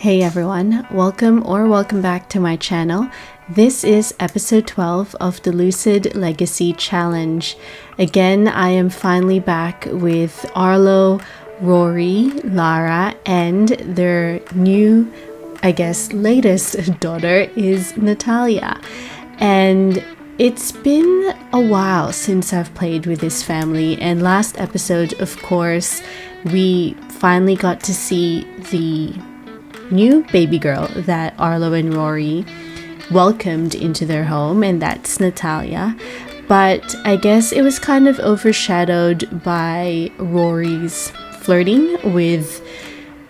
Hey everyone, welcome back to my channel. This is episode 12 of the Lucid Legacy Challenge. Again, I am finally back with Arlo, Rory, Lara, and their new, latest daughter is Natalia. And it's been a while since I've played with this family, and last episode, of course, we finally got to see the new baby girl that Arlo and Rory welcomed into their home, and that's Natalia. But I guess it was kind of overshadowed by Rory's flirting with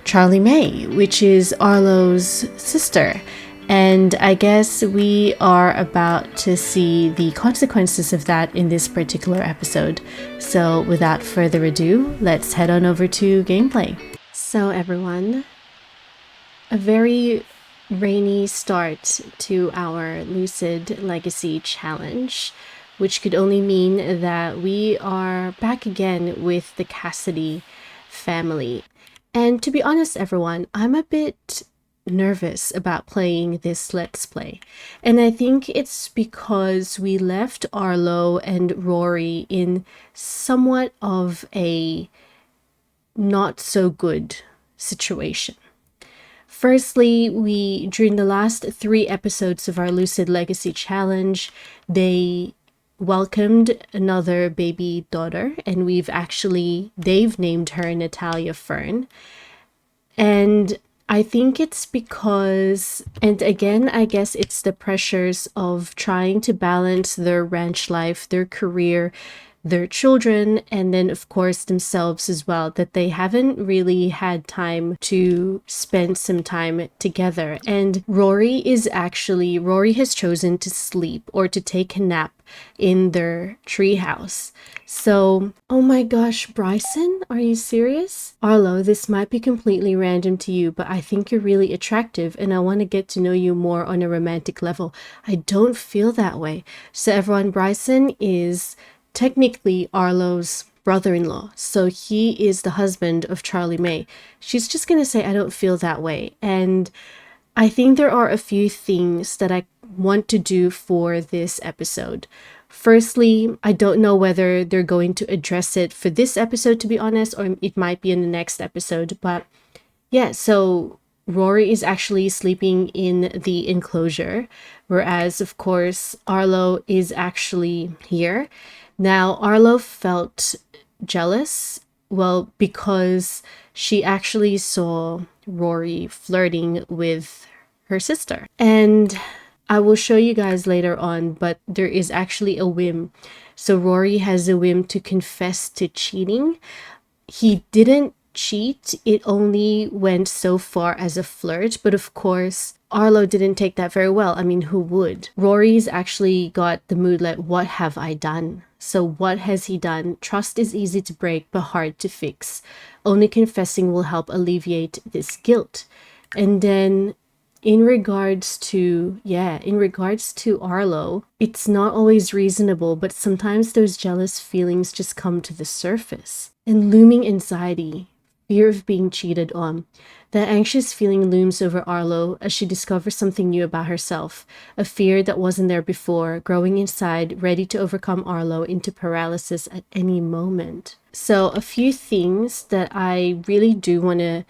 Charlie May, which is Arlo's sister. And I guess we are about to see the consequences of that in this particular episode. So without further ado, let's head on over to gameplay. So everyone, a very rainy start to our Lucid Legacy Challenge, which could only mean that we are back again with the Cassidy family. And to be honest, everyone, I'm a bit nervous about playing this Let's Play. And I think it's because we left Arlo and Rory in somewhat of a not so good situation. Firstly, during the last 3 episodes of our Lucid Legacy Challenge, they welcomed another baby daughter, and they've named her Natalia Fern. And I think it's because, and again, I guess it's the pressures of trying to balance their ranch life, their career, their children, and then of course themselves as well, that they haven't really had time to spend some time together. And Rory has chosen to sleep or to take a nap in their treehouse. So, oh my gosh, Bryson, are you serious? Arlo, this might be completely random to you, but I think you're really attractive and I want to get to know you more on a romantic level. I don't feel that way. So everyone, Bryson is technically Arlo's brother-in-law, so he is the husband of Charlie May. She's just gonna say, I don't feel that way. And I think there are a few things that I want to do for this episode. Firstly, I don't know whether they're going to address it for this episode, to be honest, or it might be in the next episode. But yeah, so Rory is actually sleeping in the enclosure, whereas of course Arlo is actually here. Now, Arlo felt jealous, well, because she actually saw Rory flirting with her sister. And I will show you guys later on, but there is actually a whim. So Rory has a whim to confess to cheating. He didn't cheat, it only went so far as a flirt, but of course Arlo didn't take that very well. I mean, who would? Rory's actually got the mood like, what have I done? So what has he done? Trust is easy to break but hard to fix. Only confessing will help alleviate this guilt. And then in regards to Arlo, it's not always reasonable, but sometimes those jealous feelings just come to the surface. And looming anxiety, fear of being cheated on. That anxious feeling looms over Arlo as she discovers something new about herself, a fear that wasn't there before, growing inside, ready to overcome Arlo into paralysis at any moment. So a few things that I really do want to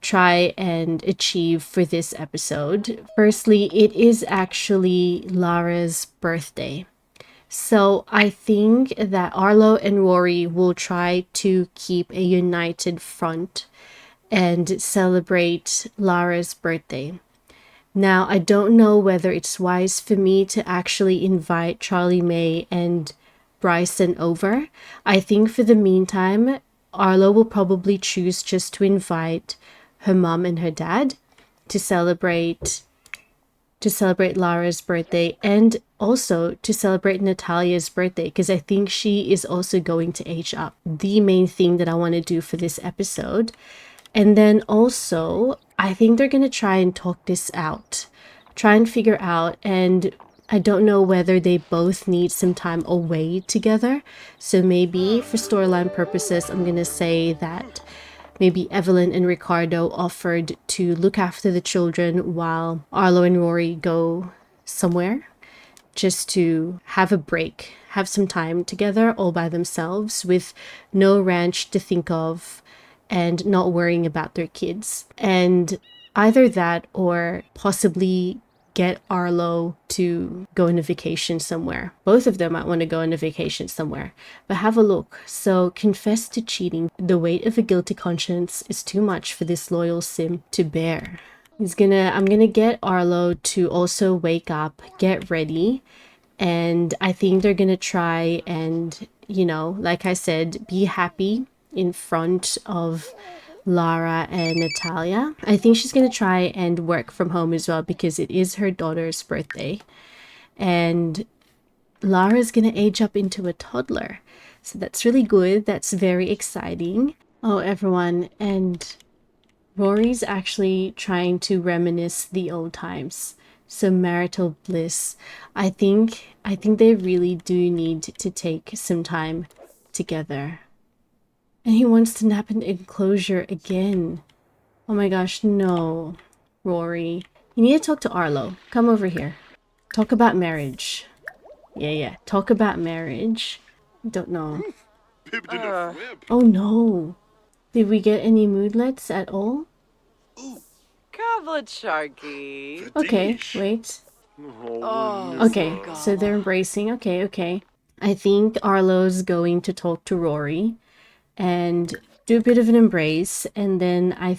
try and achieve for this episode. Firstly, it is actually Lara's birthday. So I think that Arlo and Rory will try to keep a united front and celebrate Lara's birthday. Now, I don't know whether it's wise for me to actually invite Charlie May and Bryson over. I think for the meantime, Arlo will probably choose just to invite her mom and her dad to celebrate Lara's birthday, and also to celebrate Natalia's birthday, because I think she is also going to age up. The main thing that I want to do for this episode. And then also, I think they're going to try and talk this out, try and figure out, and I don't know whether they both need some time away together. So maybe for storyline purposes, I'm going to say that maybe Evelyn and Ricardo offered to look after the children while Arlo and Rory go somewhere, just to have a break, have some time together all by themselves with no ranch to think of and not worrying about their kids. And either that or possibly get Arlo to go on a vacation somewhere. Both of them might want to go on a vacation somewhere. But have a look. So confess to cheating. The weight of a guilty conscience is too much for this loyal sim to bear. I'm gonna get Arlo to also wake up, get ready, and I think they're gonna try and, you know, like I said, be happy in front of Lara and Natalia. I think she's gonna try and work from home as well because it is her daughter's birthday, and Lara's gonna age up into a toddler. So that's really good. That's very exciting. Oh, everyone, and Rory's actually trying to reminisce the old times. So marital bliss. I think they really do need to take some time together. And he wants to nap in the enclosure again. Oh my gosh, no. Rory. You need to talk to Arlo. Come over here. Talk about marriage. Yeah. Talk about marriage. Don't know. Oh no. Did we get any moodlets at all? Kavlet Sharky. Okay, wait. Okay, so they're embracing. Okay. I think Arlo's going to talk to Rory and do a bit of an embrace. And then I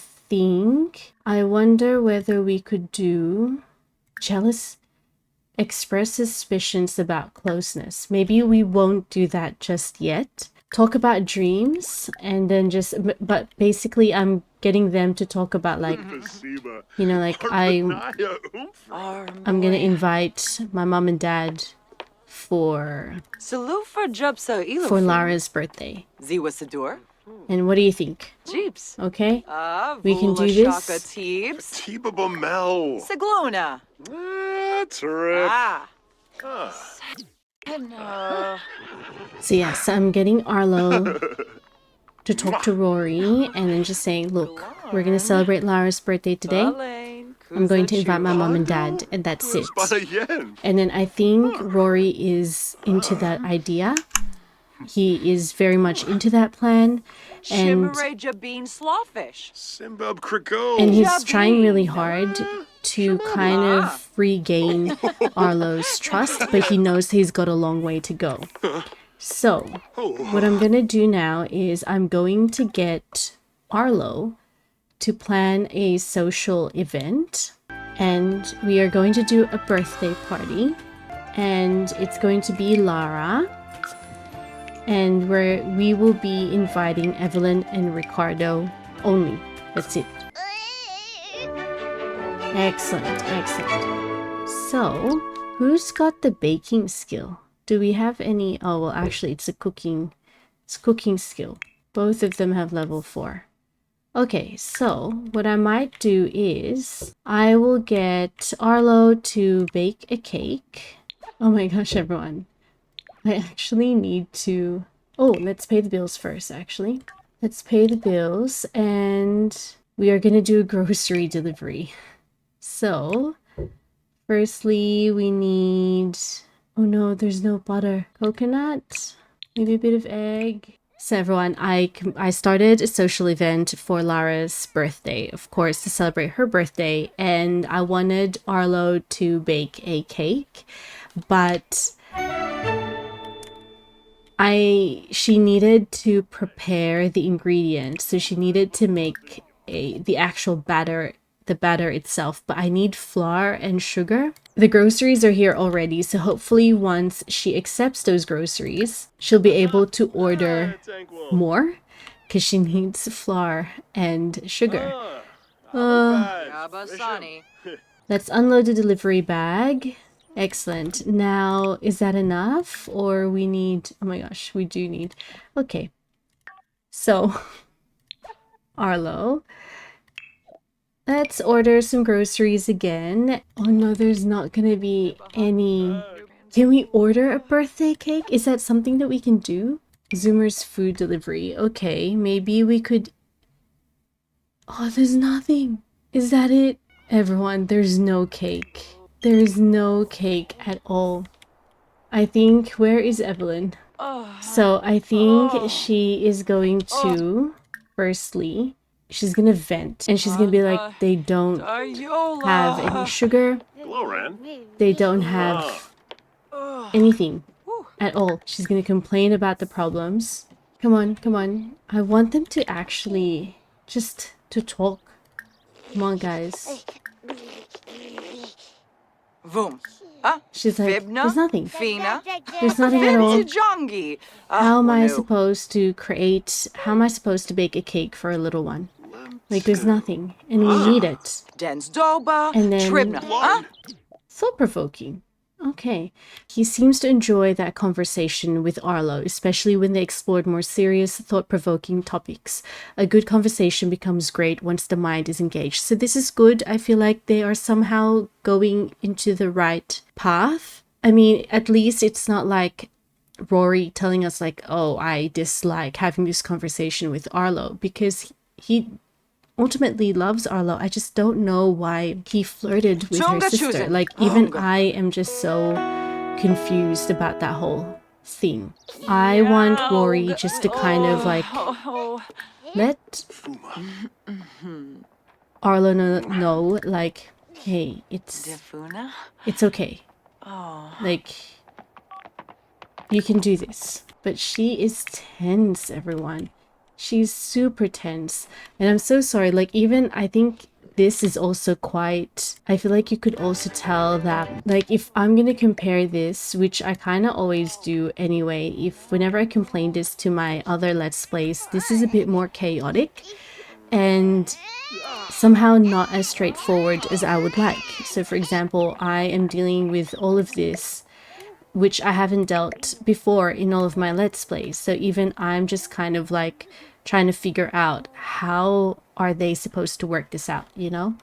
wonder whether we could do jealous, express suspicions about closeness. Maybe we won't do that just yet. Talk about dreams and then but basically I'm getting them to talk about like, you know, like I'm gonna invite my mom and dad for Lara's birthday. And what do you think? Jeeps. Okay, we can do this. Siglona. So yes, I'm getting Arlo to talk to Rory and then just saying, look, we're going to celebrate Lara's birthday today. I'm going to invite my mom and dad, and that's it. And then I think Rory is into that idea. He is very much into that plan. And he's trying really hard to kind of regain Arlo's trust, but he knows he's got a long way to go. So what I'm gonna do now is I'm going to get Arlo to plan a social event, and we are going to do a birthday party, and it's going to be Lara, and we will be inviting Evelyn and Ricardo only. That's it. Excellent. So, who's got the baking skill? Do we have any? Oh, well, actually, it's cooking skill. Both of them have level 4. Okay, so what I might do is I will get Arlo to bake a cake. Oh my gosh, everyone. I actually need to... Oh, let's pay the bills first, actually. Let's pay the bills, and we are going to do a grocery delivery. So, firstly, we need... Oh no, there's no butter. Coconut? Maybe a bit of egg? So everyone, I started a social event for Lara's birthday, of course, to celebrate her birthday, and I wanted Arlo to bake a cake, but she needed to prepare the ingredients, so she needed to make the actual batter, the batter itself, but I need flour and sugar. The groceries are here already, so hopefully once she accepts those groceries, she'll be able to order more because she needs flour and sugar. Let's unload the delivery bag. Excellent. Now, is that enough? Or we need... Oh my gosh, we do need... Okay. So, Arlo, let's order some groceries again. Oh no, there's not gonna be any... Can we order a birthday cake? Is that something that we can do? Zoomer's food delivery. Okay, maybe we could Oh, there's nothing. Is that it? Everyone, there's no cake. There is no cake at all. I think, where is Evelyn? So I think she is going to, firstly, she's gonna vent. And she's gonna be like, they don't have any sugar. They don't have anything at all. She's gonna complain about the problems. Come on, come on. I want them to actually just to talk. Come on, guys. Voom. She's like, Fibna? there's nothing. Fina? There's nothing at all. Jongi. How am I supposed to bake a cake for a little one? Like, there's nothing. And we need it. Dens doba. And then, Tribna. thought-provoking. Okay. He seems to enjoy that conversation with Arlo, especially when they explored more serious, thought-provoking topics. A good conversation becomes great once the mind is engaged. So this is good. I feel like they are somehow going into the right path. I mean, at least it's not like Rory telling us like, oh, I dislike having this conversation with Arlo, because he ultimately loves Arlo. I just don't know why he flirted with her sister. Like, even I am just so confused about that whole thing. I want Rory just to kind of like let Arlo know like, hey, it's okay. Like, you can do this. But she is tense, everyone. She's super tense. And I'm so sorry. Like, even I think this is also quite, I feel like you could also tell that, like, if I'm gonna compare this, which I kind of always do anyway, if whenever I complain this to my other Let's Plays, this is a bit more chaotic and somehow not as straightforward as I would like. So for example, I am dealing with all of this, which I haven't dealt before in all of my Let's Plays. So even I'm just kind of like trying to figure out how are they supposed to work this out, you know?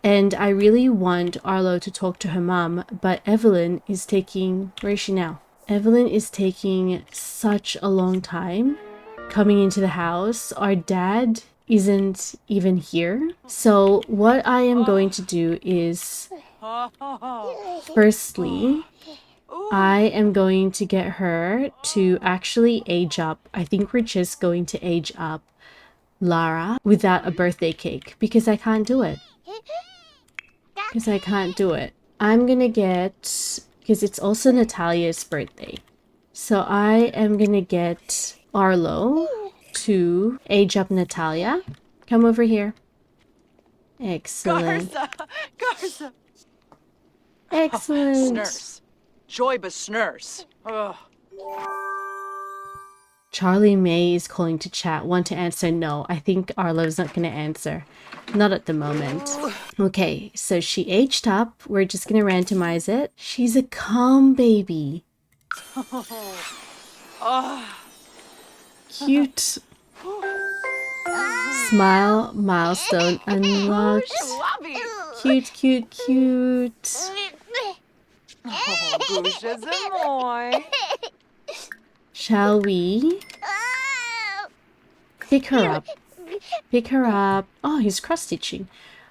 And I really want Arlo to talk to her mom, but Evelyn is taking, where is she now? Evelyn is taking such a long time coming into the house. Our dad isn't even here. So what I am going to do is, firstly, I am going to get her to actually age up. I think we're just going to age up Lara without a birthday cake because I can't do it. I'm gonna get, because it's also Natalia's birthday. So I am gonna get Arlo to age up Natalia. Come over here. Excellent. Garza. Excellent. Snurse. Joyba snurse. Charlie May is calling to chat. Want to answer? No. I think Arlo's not going to answer. Not at the moment. Okay, so she aged up. We're just going to randomize it. She's a calm baby. Cute. Smile milestone unlocked. Cute, cute, cute. Shall we pick her up? Pick her up. Oh, he's cross-stitching.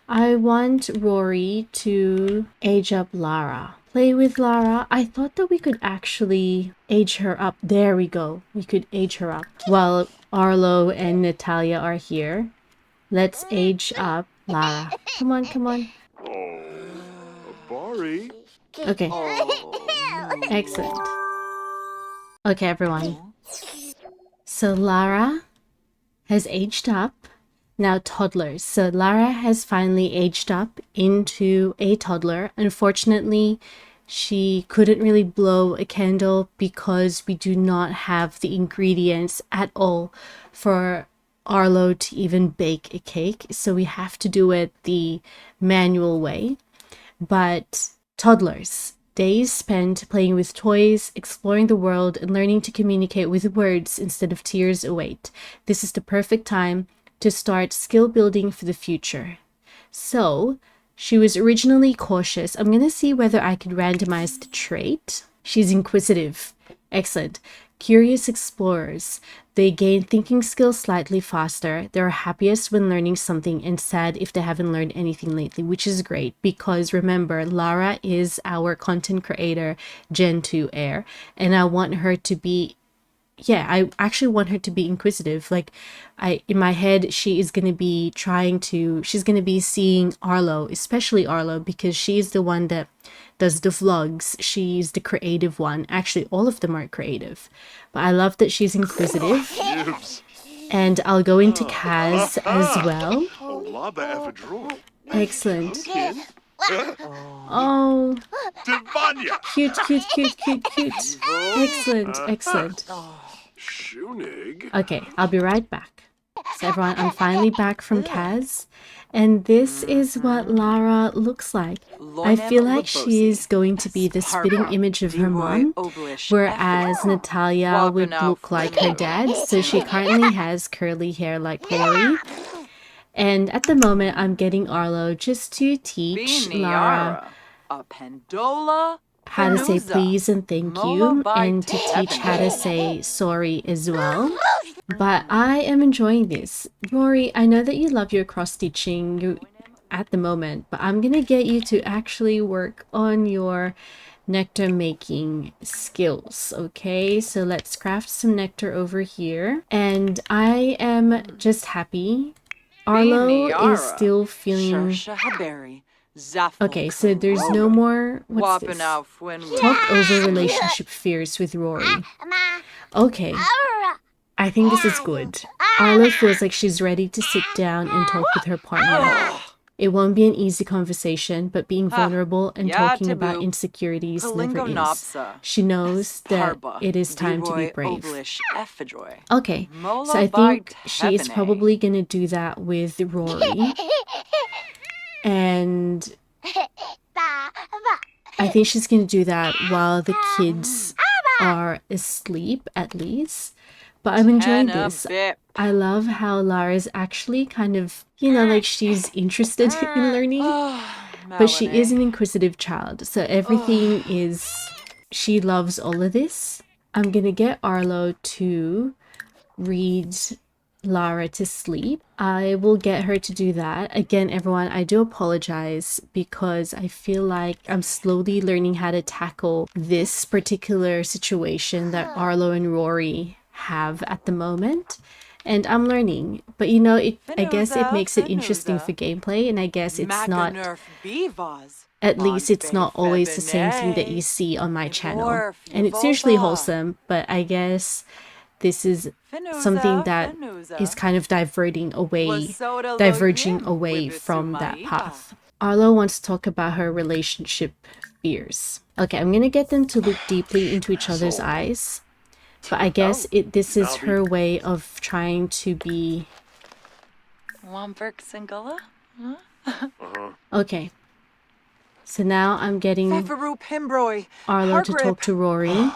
I want Rory to age up Lara. Play with Lara. I thought that we could actually age her up. There we go. We could age her up. While Arlo and Natalia are here, let's age up Lara. Come on, come on. Okay. Excellent. Okay, everyone. So Lara has aged up. Now toddlers. So Lara has finally aged up into a toddler. Unfortunately, she couldn't really blow a candle because we do not have the ingredients at all for Arlo to even bake a cake. So we have to do it the manual way. But toddlers, days spent playing with toys, exploring the world, and learning to communicate with words instead of tears await. This is the perfect time to start skill building for the future. So, she was originally cautious. I'm going to see whether I can randomize the trait. She's inquisitive. Excellent. Curious explorers. They gain thinking skills slightly faster. They're happiest when learning something and sad if they haven't learned anything lately, which is great because remember, Lara is our content creator Gen 2 heir, and I want her to be I actually want her to be inquisitive. Like in my head, she's going to be seeing Arlo, especially Arlo, because she's the one that does the vlogs. She's the creative one. Actually, all of them are creative. But I love that she's inquisitive. And I'll go into Kaz as well. Excellent. Oh, cute, cute, cute, cute, cute. Excellent, excellent. Okay, I'll be right back. So everyone, I'm finally back from Kaz, and this is what Lara looks like. I feel like she is going to be the spitting image of her mom, whereas Natalia would look like her dad, so she currently has curly hair like Rory. And at the moment, I'm getting Arlo just to teach Lara a pendola, how to say please and thank you, and to teach how to say sorry as well. But I am enjoying this. Rory, I know that you love your cross stitching at the moment, but I'm gonna get you to actually work on your nectar making skills. Okay, so let's craft some nectar over here, and I am just happy. Arlo is still feeling okay, so there's no more what's this? Talk over relationship fears with Rory. Okay, I think this is good. Arlo feels like she's ready to sit down and talk with her partner. It won't be an easy conversation, but being vulnerable and talking about insecurities never is. She knows that it is time to be brave. Okay, so I think she is probably going to do that with Rory. And I think she's going to do that while the kids are asleep, at least. But I'm enjoying this. I love how Lara's actually kind of, like she's interested in learning. But she is an inquisitive child. So everything is, she loves all of this. I'm going to get Arlo to read Lara to sleep. I will get her to do that. Again, everyone, I do apologize because I feel like I'm slowly learning how to tackle this particular situation that Arlo and Rory have at the moment. And I'm learning. But I guess it makes it interesting for gameplay, and I guess it's not, at least it's not always the same thing that you see on my channel. And it's usually wholesome, but I guess this is something that is kind of diverging away from that path. Arlo wants to talk about her relationship fears. Okay, I'm gonna get them to look deeply into each other's eyes. But I guess this is her way of trying to be... Okay. So now I'm getting Arlo to talk to Rory.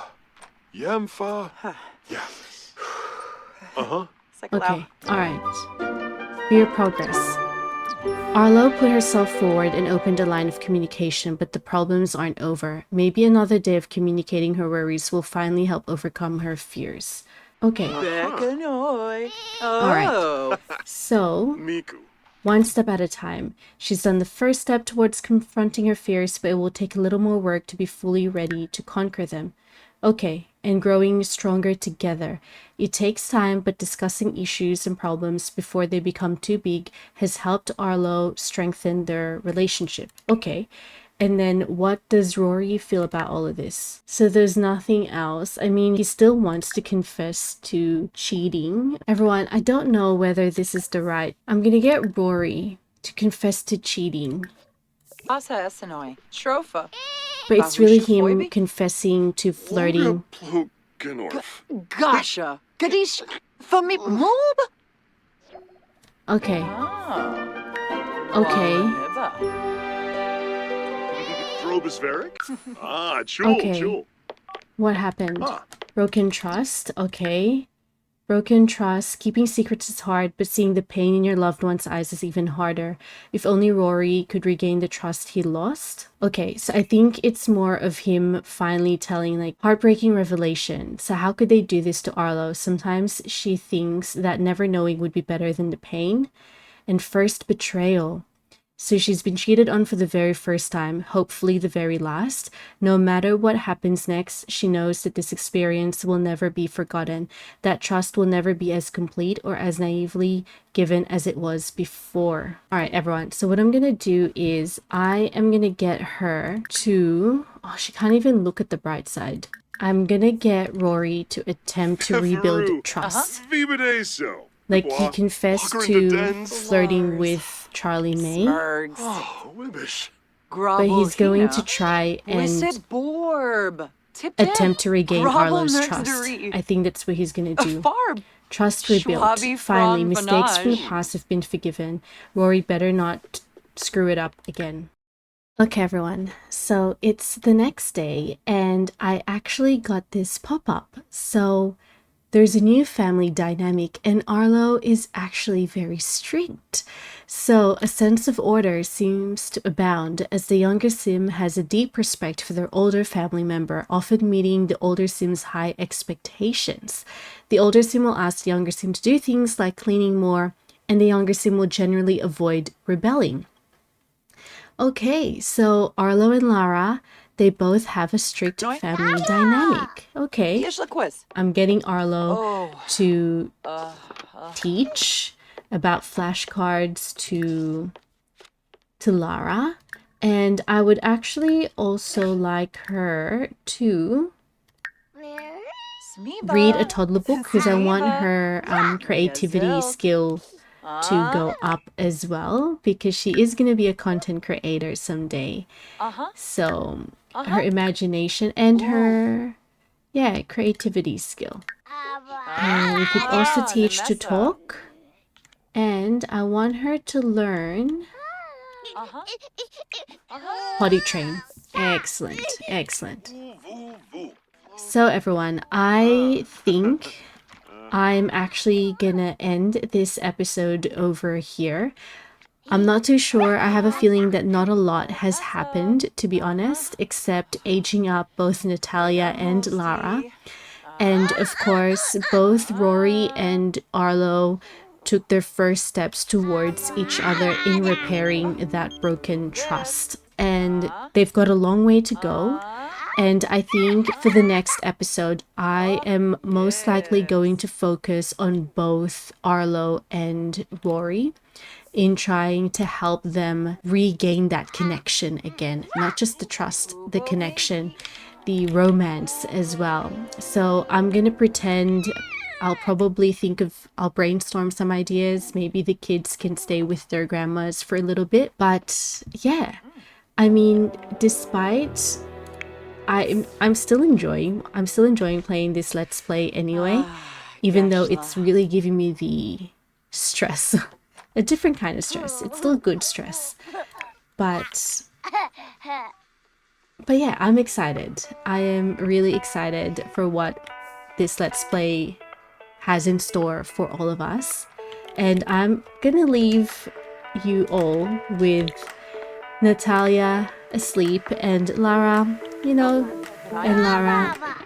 Okay, alright. For your progress. Arlo put herself forward and opened a line of communication, but the problems aren't over. Maybe another day of communicating her worries will finally help overcome her fears. Okay. Alright. So, one step at a time. She's done the first step towards confronting her fears, but it will take a little more work to be fully ready to conquer them. Okay, and growing stronger together. It takes time, but discussing issues and problems before they become too big has helped Arlo strengthen their relationship. Okay, and then what does Rory feel about all of this? So there's nothing else. I mean, he still wants to confess to cheating. Everyone, I don't know whether this is the right... I'm gonna get Rory to confess to cheating. But it's really him confessing to flirting. Gasha, Kadish, for me, moob? Okay. Okay. Okay. What happened? Broken trust? Okay. Broken trust, keeping secrets is hard, but seeing the pain in your loved one's eyes is even harder. If only Rory could regain the trust he lost. Okay, so I think it's more of him finally telling like heartbreaking revelation. So how could they do this to Arlo? Sometimes she thinks that never knowing would be better than the pain. And first betrayal. So she's been cheated on for the very first time, hopefully the very last. No matter what happens next, she knows that this experience will never be forgotten. That trust will never be as complete or as naively given as it was before. All right, everyone. So what I'm going to do is I am going to get her to... Oh, she can't even look at the bright side. I'm going to get Rory to attempt to rebuild trust. Like, he confessed to flirting with Charlie May, but he's going to try and attempt to regain Arlo's trust. I think that's what he's going to do. Trust rebuilt. Finally, mistakes from the past have been forgiven. Rory better not screw it up again. Okay, everyone. So it's the next day, and I actually got this pop-up. So there's a new family dynamic, and Arlo is actually very strict. So a sense of order seems to abound as the younger sim has a deep respect for their older family member, often meeting the older sim's high expectations. The older sim will ask the younger sim to do things like cleaning more, and the younger sim will generally avoid rebelling. Okay, so Arlo and Lara, they both have a strict family dynamic. Okay, I'm getting Arlo to teach about flashcards to Lara. And I would actually also like her to read a toddler book because I want her creativity skill to go up as well, because she is going to be a content creator someday. So her imagination and her creativity skill. And we could also teach to talk, and I want her to learn potty train. Excellent, excellent. So everyone, I think I'm actually gonna end this episode over here. I'm not too sure. I have a feeling that not a lot has happened, to be honest, except aging up both Natalia and Lara. And of course, both Rory and Arlo took their first steps towards each other in repairing that broken trust. And they've got a long way to go. And I think for the next episode, I am most likely going to focus on both Arlo and Rory in trying to help them regain that connection again. Not just the trust, the connection, the romance as well. So I'm going to pretend I'll brainstorm some ideas. Maybe the kids can stay with their grandmas for a little bit. But yeah, I mean, despite... I'm still enjoying playing this Let's Play anyway, even though it's really giving me the stress, a different kind of stress. It's still good stress, but yeah, I'm excited. I am really excited for what this Let's Play has in store for all of us, and I'm gonna leave you all with Natalia asleep and Lara,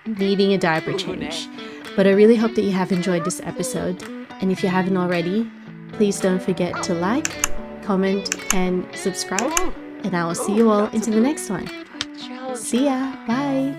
needing a diaper change. But I really hope that you have enjoyed this episode. And if you haven't already, please don't forget to like, comment, and subscribe. And I will see you all into the next one. See ya. Bye.